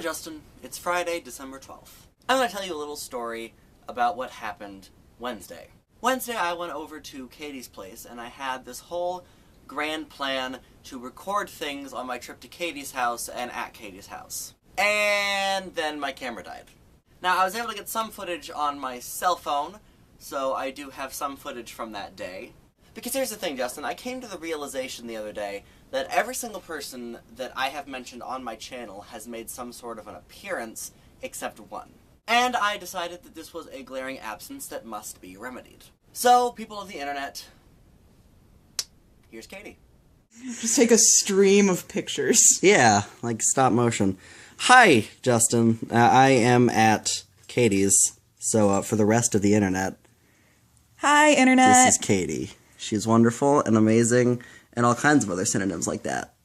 Justin. It's Friday, December 12th. I'm going to tell you a little story about what happened Wednesday. Wednesday, I went over to Katie's place, and I had this whole grand plan to record things on my trip to Katie's house and at Katie's house. And then my camera died. Now, I was able to get some footage on my cell phone, so I do have some footage from that day. Because here's the thing, Justin, I came to the realization the other day that every single person that I have mentioned on my channel has made some sort of an appearance, except one. And I decided that this was a glaring absence that must be remedied. So, people of the internet, here's Katie. Just take a stream of pictures. Yeah, like stop motion. Hi, Justin. I am at Katie's, so for the rest of the internet, Hi, internet. this is Katie. She's wonderful and amazing, and all kinds of other synonyms like that.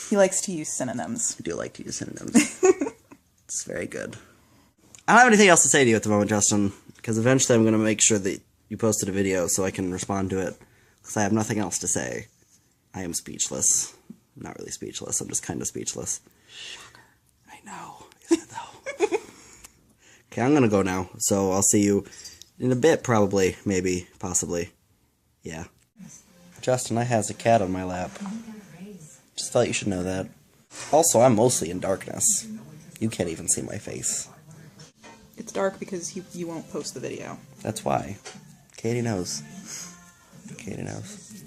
He likes to use synonyms. I do like to use synonyms. It's very good. I don't have anything else to say to you at the moment, Justin, because eventually I'm going to make sure that you posted a video so I can respond to it, because I have nothing else to say. I am speechless. I'm not really speechless, I'm just kind of speechless. Shocker. I know. Isn't it, though? Okay, I'm going to go now, so I'll see you in a bit, probably, maybe, possibly. Yeah. Justin, I has a cat on my lap. Just thought you should know that. Also, I'm mostly in darkness. You can't even see my face. It's dark because you won't post the video. That's why. Katie knows. Katie knows.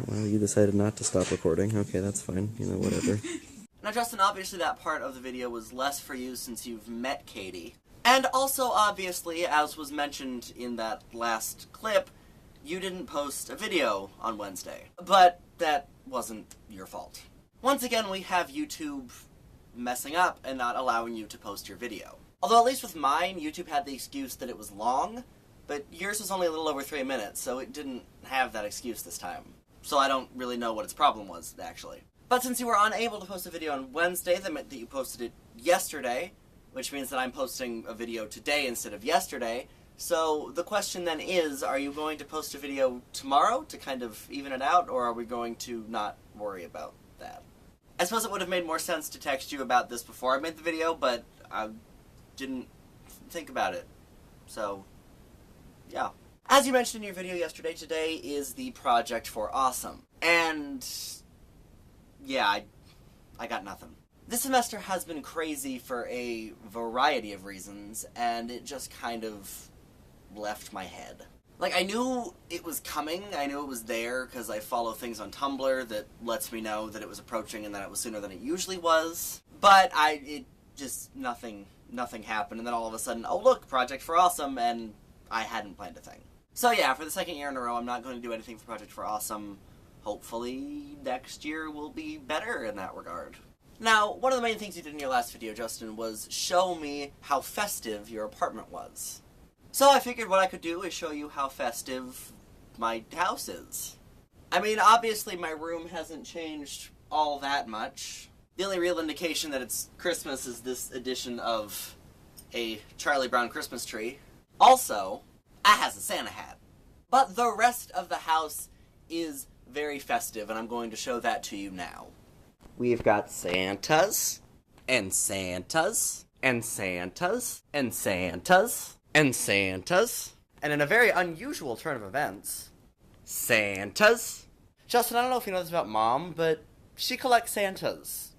Well, you decided not to stop recording. Okay, that's fine. You know, whatever. Now, Justin, obviously that part of the video was less for you since you've met Katie. And also, obviously, as was mentioned in that last clip, you didn't post a video on Wednesday. But that wasn't your fault. Once again, we have YouTube messing up and not allowing you to post your video. Although, at least with mine, YouTube had the excuse that it was long, but yours was only a little over 3 minutes, so it didn't have that excuse this time. So I don't really know what its problem was, actually. But since you were unable to post a video on Wednesday, that meant that you posted it yesterday, which means that I'm posting a video today instead of yesterday. So the question then is, are you going to post a video tomorrow to kind of even it out, or are we going to not worry about that? I suppose it would have made more sense to text you about this before I made the video, but I didn't think about it. So, yeah. As you mentioned in your video yesterday, today is the Project for Awesome. And yeah, I got nothing. This semester has been crazy for a variety of reasons, and it just kind of left my head. Like, I knew it was coming, I knew it was there, because I follow things on Tumblr that lets me know that it was approaching and that it was sooner than it usually was. But nothing happened, and then all of a sudden, oh look, Project for Awesome, and I hadn't planned a thing. So yeah, for the second year in a row, I'm not going to do anything for Project for Awesome. Hopefully next year will be better in that regard. Now, one of the main things you did in your last video, Justin, was show me how festive your apartment was. So I figured what I could do is show you how festive my house is. I mean, obviously my room hasn't changed all that much. The only real indication that it's Christmas is this edition of a Charlie Brown Christmas tree. Also, I has a Santa hat. But the rest of the house is very festive, and I'm going to show that to you now. We've got Santas, and Santas, and Santas, and Santas, and Santas, and in a very unusual turn of events, Santas. Justin, I don't know if you know this about Mom, but she collects Santas.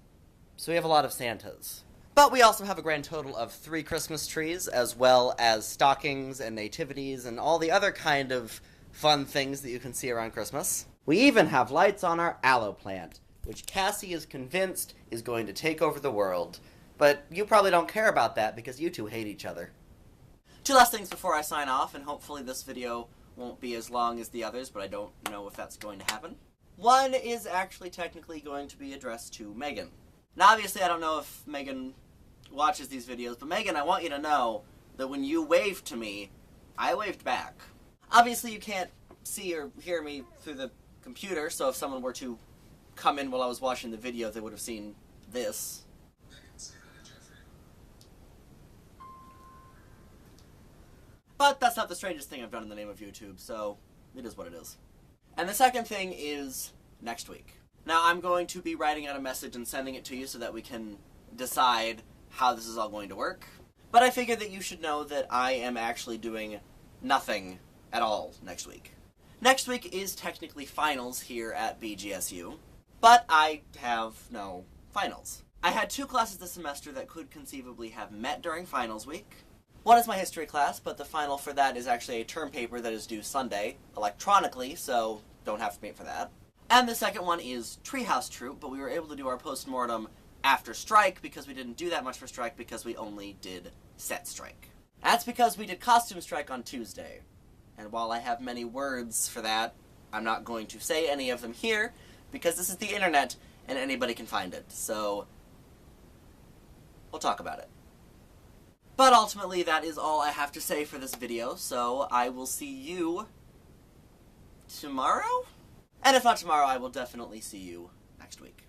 So we have a lot of Santas. But we also have a grand total of 3 Christmas trees, as well as stockings and nativities and all the other kind of fun things that you can see around Christmas. We even have lights on our aloe plant, which Cassie is convinced is going to take over the world. But you probably don't care about that because you two hate each other. 2 last things before I sign off, and hopefully this video won't be as long as the others, but I don't know if that's going to happen. One is actually technically going to be addressed to Megan. Now obviously I don't know if Megan watches these videos, but Megan, I want you to know that when you waved to me, I waved back. Obviously you can't see or hear me through the computer, so if someone were to come in while I was watching the video, they would have seen this. But that's not the strangest thing I've done in the name of YouTube, so it is what it is. And the second thing is next week. Now, I'm going to be writing out a message and sending it to you so that we can decide how this is all going to work. But I figured that you should know that I am actually doing nothing at all next week. Next week is technically finals here at BGSU, but I have no finals. I had 2 classes this semester that could conceivably have met during finals week. One is my history class, but the final for that is actually a term paper that is due Sunday, electronically, so don't have to wait for that. And the second one is Treehouse Troop, but we were able to do our post-mortem after strike because we didn't do that much for strike because we only did set strike. That's because we did costume strike on Tuesday. And while I have many words for that, I'm not going to say any of them here because this is the internet and anybody can find it. So we'll talk about it. But ultimately, that is all I have to say for this video, so I will see you tomorrow? And if not tomorrow, I will definitely see you next week.